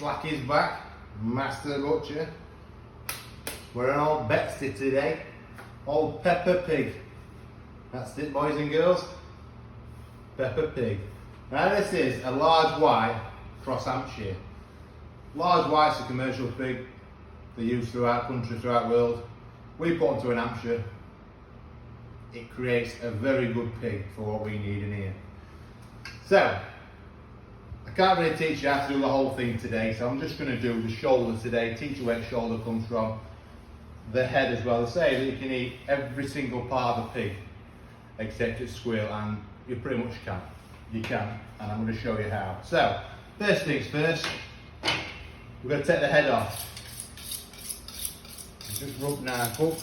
Slacky's back, Master Butcher. We're on old Betsy today, old Peppa Pig. That's it, boys and girls, Peppa Pig. Now this is a large white cross Hampshire. Large white's a commercial pig they use throughout country, throughout the world. We put onto an Hampshire. It creates a very good pig for what we need in here. So, I can't really teach you how to do the whole thing today, so I'm just going to do the shoulder today, teach you where the shoulder comes from, the head as well. They say that you can eat every single part of the pig except its squeal, and you pretty much can. You can, and I'm going to show you how. So, first things first, we're going to take the head off. Just rub knife up.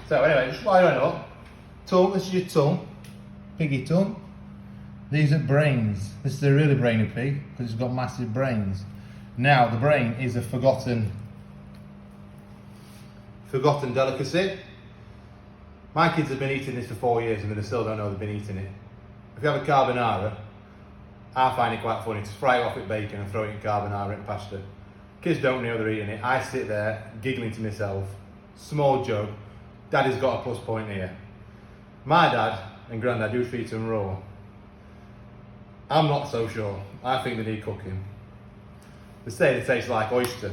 So anyway, just while you're on up, tongue, this is your tongue, piggy tongue. These are brains. This is a really brainy pig because it's got massive brains. Now the brain is a forgotten delicacy. My kids have been eating this for 4 years and they still don't know they've been eating it. If you have a carbonara, I find it quite funny to fry it off with bacon and throw it in carbonara and pasta. Kids don't know they're eating it. I sit there giggling to myself. Small joke. Daddy's got a plus point here. My dad and granddad do feed them raw. I'm not so sure. I think they need cooking. They say they taste like oyster.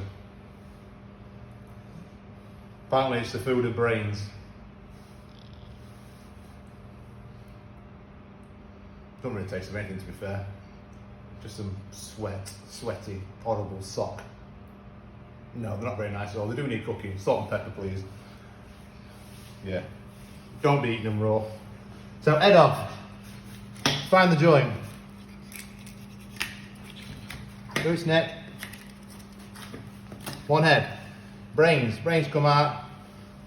Apparently it's the food of brains. Don't really taste of anything, to be fair. Just some sweaty, horrible sock. No, they're not very nice at all. They do need cooking. Salt and pepper, please. Yeah. Don't be eating them raw. So head off. Find the joint. Do its neck. One head. Brains. Brains come out.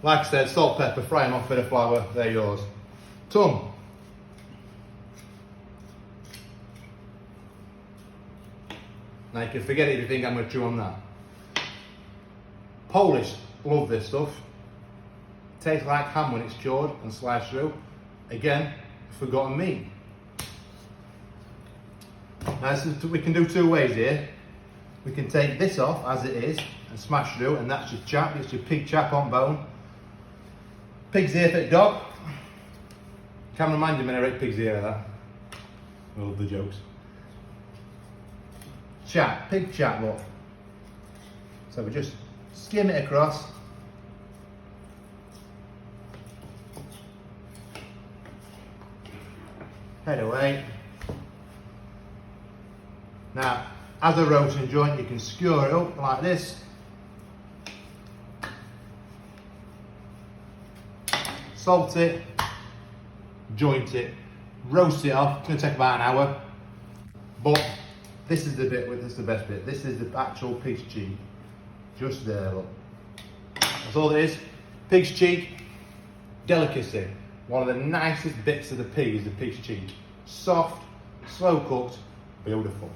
Like I said, salt, pepper, fry them off with a flour. They're yours. Tongue. Now you can forget it if you think I'm going to chew on that. Polish love this stuff. Tastes like ham when it's cured and sliced through. Again, forgotten meat. Now we can do two ways here. We can take this off as it is and smash through, and that's your chap. It's your pig chap on bone. Pig's ear for the dog. Can't remind you when I rate pig's ear of that. I love the jokes. Chap, pig chap, look. So we just skim it across. Head away. Now, as a roasting joint, you can skewer it up like this. Salt it, joint it, roast it off. It's going to take about an hour. But this is the bit, this is the best bit. This is the actual pig's cheek. Just there, look. That's all it is. Pig's cheek, delicacy. One of the nicest bits of the pig is the pig's cheek. Soft, slow cooked, beautiful.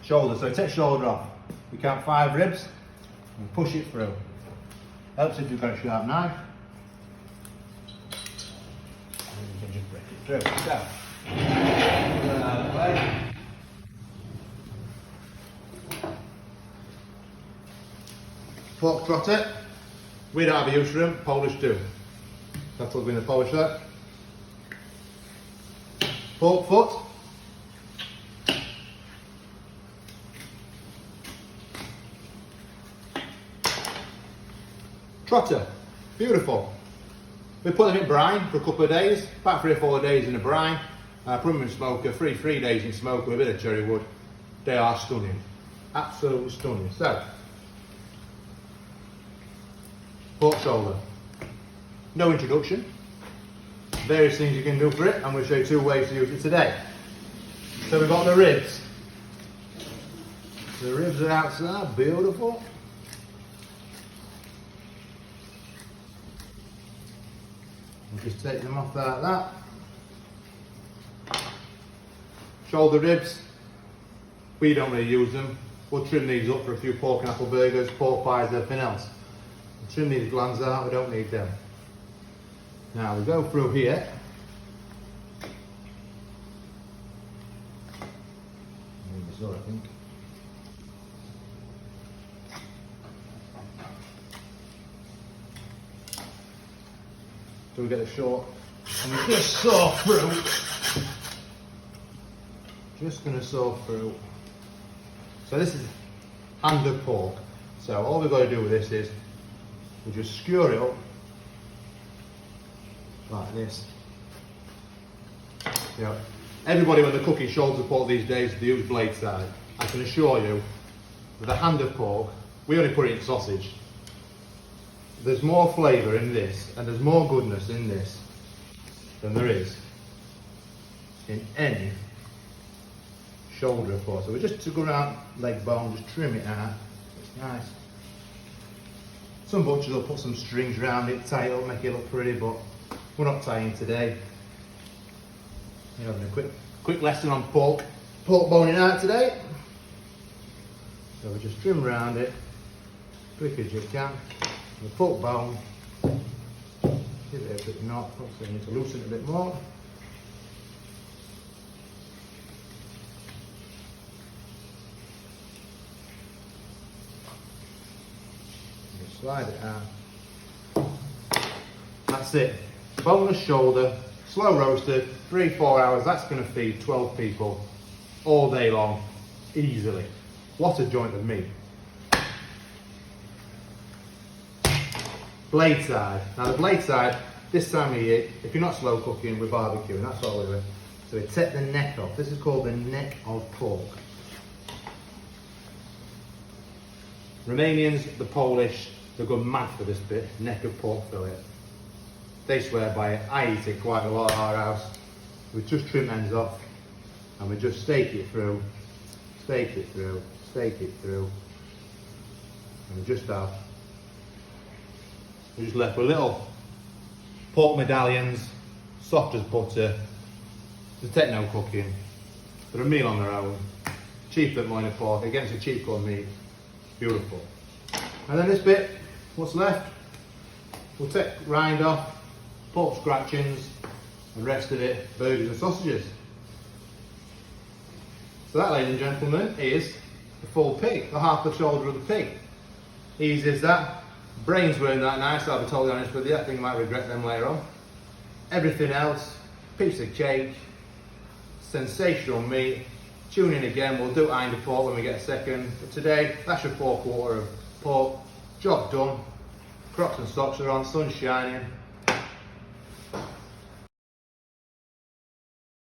Shoulder, so take shoulder off. We count 5 ribs and push it through. Helps if you've got a sharp knife. And you can just break it through. So, get out of the way. Pork trotter. We don't have a use for them, Polish do. That's what we're going to polish that. Pork foot. Trotter, beautiful. We put them in brine for a couple of days, about 3 or 4 days in a brine. Put them in smoker, 3 days in smoker with a bit of cherry wood. They are stunning, absolutely stunning. So, pork shoulder. No introduction. Various things you can do for it. I'm going to show you 2 ways to use it today. So we've got the ribs. The ribs are outside, beautiful. We'll just take them off like that. Shoulder ribs, we don't really use them. We'll trim these up for a few pork and apple burgers, pork pies, everything else. We'll trim these glands out, we don't need them. Now we go through here. so, I think. So we get a short, and we just saw through. Just going to saw through. So this is hand of pork. So all we've got to do with this is we just skewer it up like this. You know, everybody when they're cooking shoulder pork these days, they use blade side. I can assure you, with a hand of pork, we only put it in sausage. There's more flavour in this, and there's more goodness in this than there is in any shoulder of pork. So we just go around leg bone, just trim it out. It's nice. Some butchers will put some strings around it, tie it up, make it look pretty, but we're not tying today. We're having a quick lesson on pork boning out today. So we just trim around it, quick as you can. The pork bone, give it a bit of knot, obviously need to loosen it a bit more. Just slide it out. That's it. Boneless shoulder, slow roasted, 3-4 hours. That's going to feed 12 people all day long, easily. What a joint of meat. Blade side. Now the blade side, this time of year, if you're not slow cooking, we're barbecuing, that's all we're doing. So we take the neck off. This is called the neck of pork. Romanians, the Polish, they go mad for this bit, neck of pork fillet. They swear by it. I eat it quite a lot at our house. We just trim ends off and we just stake it through, stake it through, stake it through, and we just have. We're just left with little pork medallions, soft as butter. They take no cooking. They're a meal on their own. Cheap at loin of pork against a cheap cut meat. Beautiful. And then this bit, what's left, we'll take rind off, pork scratchings, and the rest of it, burgers and sausages. So that, ladies and gentlemen, is the full pig, the half the shoulder of the pig. Easy as that. Brains weren't that nice, I'll be totally honest with you. I think I might regret them later on. Everything else, piece of cake, sensational meat. Tune in again, we'll do hind of pork when we get a second. But today, that's your 4/4 of pork. Job done. Crocs and socks are on, sun's shining.